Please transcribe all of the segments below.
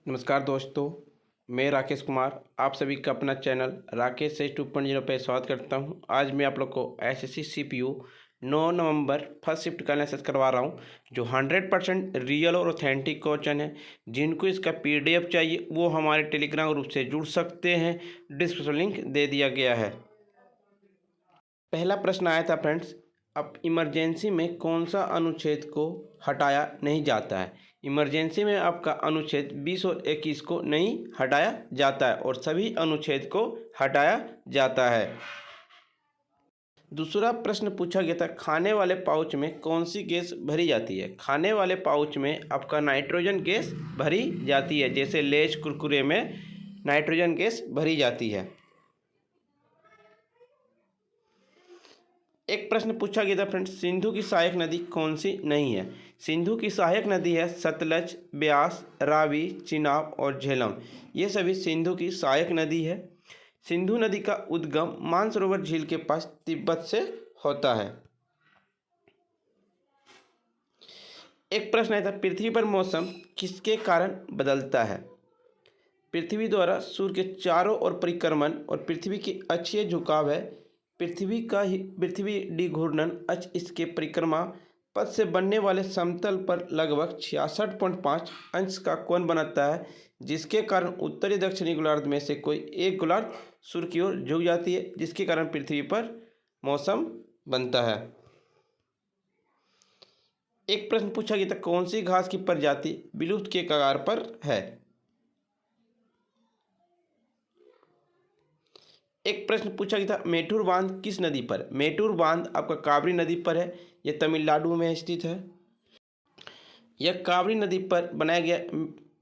नमस्कार दोस्तों, मैं राकेश कुमार आप सभी का अपना चैनल राकेश से 2.0 पे स्वागत करता हूं। आज मैं आप लोग को एसएससी सीपीयू 9 नवंबर फर्स्ट शिफ्ट का एनालिसिस करवा रहा हूं, जो 100% रियल और ऑथेंटिक क्वेश्चन है। जिनको इसका पीडीएफ चाहिए वो हमारे टेलीग्राम ग्रुप से जुड़ सकते हैं, डिस्क्रिप्शन लिंक दे दिया गया है। पहला प्रश्न आया था फ्रेंड्स, अब इमरजेंसी में कौन सा अनुच्छेद को हटाया नहीं जाता है। इमरजेंसी में आपका अनुच्छेद 20 और 21 को नहीं हटाया जाता है और सभी अनुच्छेद को हटाया जाता है। दूसरा प्रश्न पूछा गया था, खाने वाले पाउच में कौन सी गैस भरी जाती है। खाने वाले पाउच में आपका नाइट्रोजन गैस भरी जाती है, जैसे लेज कुरकुरे में नाइट्रोजन गैस भरी जाती है। एक प्रश्न पूछा गया था फ्रेंड्स, सिंधु की सहायक नदी कौन सी नहीं है। सिंधु की सहायक नदी है सतलज, ब्यास, रावी, चिनाब और झेलम। ये सभी सिंधु की सहायक नदी है। सिंधु नदी का उद्गम मानसरोवर झील के पास तिब्बत से होता है। एक प्रश्न आया था, पृथ्वी पर मौसम किसके कारण बदलता है। पृथ्वी द्वारा सूर्य के चारों ओर परिक्रमण और पृथ्वी की अक्षीय झुकाव है। पृथ्वी डी घूर्णन अक्ष इसके परिक्रमा पथ से बनने वाले समतल पर लगभग 66.5 अंश का कोण बनाता है, जिसके कारण उत्तरी दक्षिणी गोलार्ध में से कोई एक गोलार्ध सूर्य की ओर झुक जाती है, जिसके कारण पृथ्वी पर मौसम बनता है। एक प्रश्न पूछा गया था, कौन सी घास की प्रजाति विलुप्त के कगार पर है। एक प्रश्न पूछा गया था, मेटूर बांध किस नदी पर। मेटूर बांध आपका कावेरी नदी पर है। यह तमिलनाडु में स्थित है। यह कावेरी नदी पर बनाया गया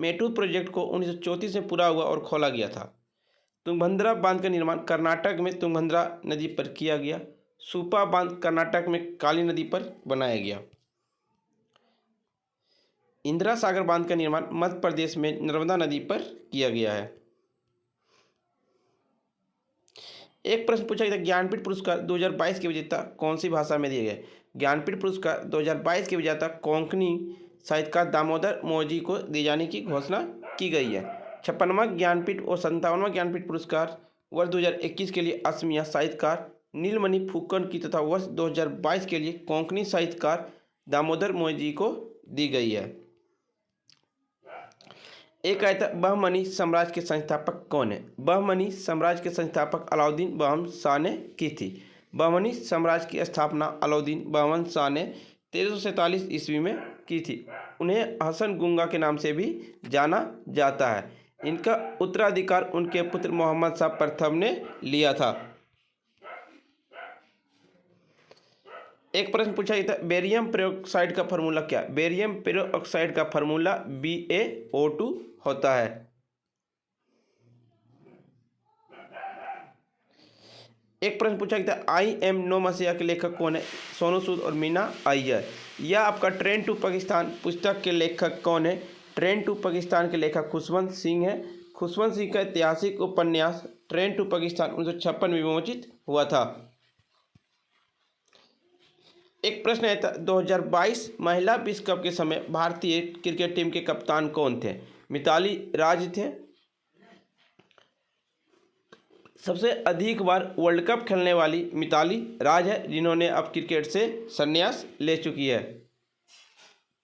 मेटूर प्रोजेक्ट को 1934 में पूरा हुआ और खोला गया था। तुंगभद्रा बांध का निर्माण कर्नाटक में तुंगभद्रा नदी पर किया गया। सूपा बांध कर्नाटक में काली नदी पर बनाया गया। इंदिरा सागर बांध का निर्माण मध्य प्रदेश में नर्मदा नदी पर किया गया है। एक प्रश्न पूछा गया, ज्ञानपीठ पुरस्कार 2022 के विजेता कौन सी भाषा में दिए गए। ज्ञानपीठ पुरस्कार 2022 के विजेता कोंकणी साहित्यकार दामोदर मौजी को दिए जाने की घोषणा की गई है। 56वां ज्ञानपीठ और 57वां ज्ञानपीठ पुरस्कार वर्ष 2021 के लिए असमिया साहित्यकार नीलमणि फुक्कन की तथा वर्ष 2022 के लिए कोंकणी साहित्यकार दामोदर मौजी को दी गई है। एक आया था, बहमनी साम्राज्य के संस्थापक कौन है। बहमनी साम्राज्य के संस्थापक अलाउद्दीन बहमन शाह ने की थी। बहमनी साम्राज्य की स्थापना अलाउद्दीन बहमन शाह ने 1347 ईस्वी में की थी। उन्हें हसन गुंगा के नाम से भी जाना जाता है। इनका उत्तराधिकार उनके पुत्र मोहम्मद शाह प्रथम ने लिया था। एक प्रश्न पूछा गया था, बेरियम पेरोक्साइड का फार्मूला क्या। बेरियम पेरोक्साइड का फार्मूला BaO2 होता है। एक प्रश्न पूछा गया था, आई एम नो मसीहा के लेखक कौन है। सोनू सूद और मीना अय्यर। यह आपका ट्रेन टू पाकिस्तान पुस्तक के लेखक कौन है। ट्रेन टू पाकिस्तान के लेखक खुशवंत सिंह है। खुशवंत सिंह का ऐतिहासिक उपन्यास ट्रेन टू पाकिस्तान 1956 में विमोचित हुआ था। एक प्रश्न है, 2022 महिला विश्व कप के समय भारतीय क्रिकेट टीम के कप्तान कौन थे। मिताली राज थे। सबसे अधिक बार वर्ल्ड कप खेलने वाली मिताली राज है, जिन्होंने अब क्रिकेट से संन्यास ले चुकी है।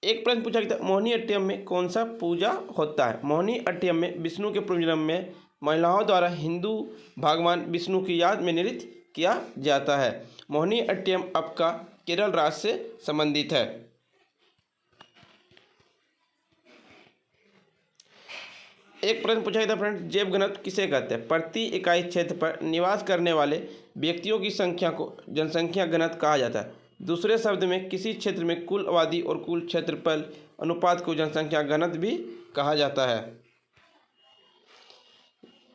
एक प्रश्न पूछा गया था, मोहिनी अट्टयम में कौन सा पूजा होता है। मोहिनी अट्टयम में विष्णु के पूर्वजन्म में महिलाओं द्वारा हिंदू भगवान विष्णु की याद में नृत्य किया जाता है। मोहिनी अट्टयम आपका केरल राज्य से संबंधित है। एक प्रश्न पूछा गया था फ्रेंड, जैव घनत्व किसे कहते हैं। प्रति इकाई क्षेत्र पर निवास करने वाले व्यक्तियों की संख्या को जनसंख्या घनत्व कहा जाता है। दूसरे शब्द में किसी क्षेत्र में कुल आबादी और कुल क्षेत्रफल अनुपात को जनसंख्या घनत्व भी कहा जाता है।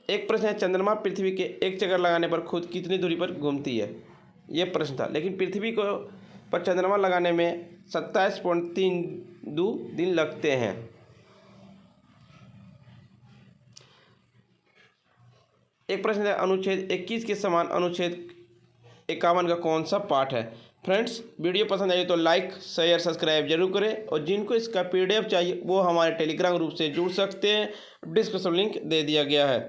एक प्रश्न है, चंद्रमा पृथ्वी के एक चक्कर लगाने पर खुद कितनी दूरी पर घूमती है। यह प्रश्न था, लेकिन पृथ्वी को पर चंद्रमा लगाने में 27.32 दिन लगते हैं। एक प्रश्न है, अनुच्छेद 21 के समान अनुच्छेद 51 का कौन सा पाठ है। फ्रेंड्स, वीडियो पसंद आई तो लाइक शेयर सब्सक्राइब जरूर करें और जिनको इसका PDF चाहिए वो हमारे टेलीग्राम ग्रुप से जुड़ सकते हैं। डिस्क्रिप्शन लिंक दे दिया गया है।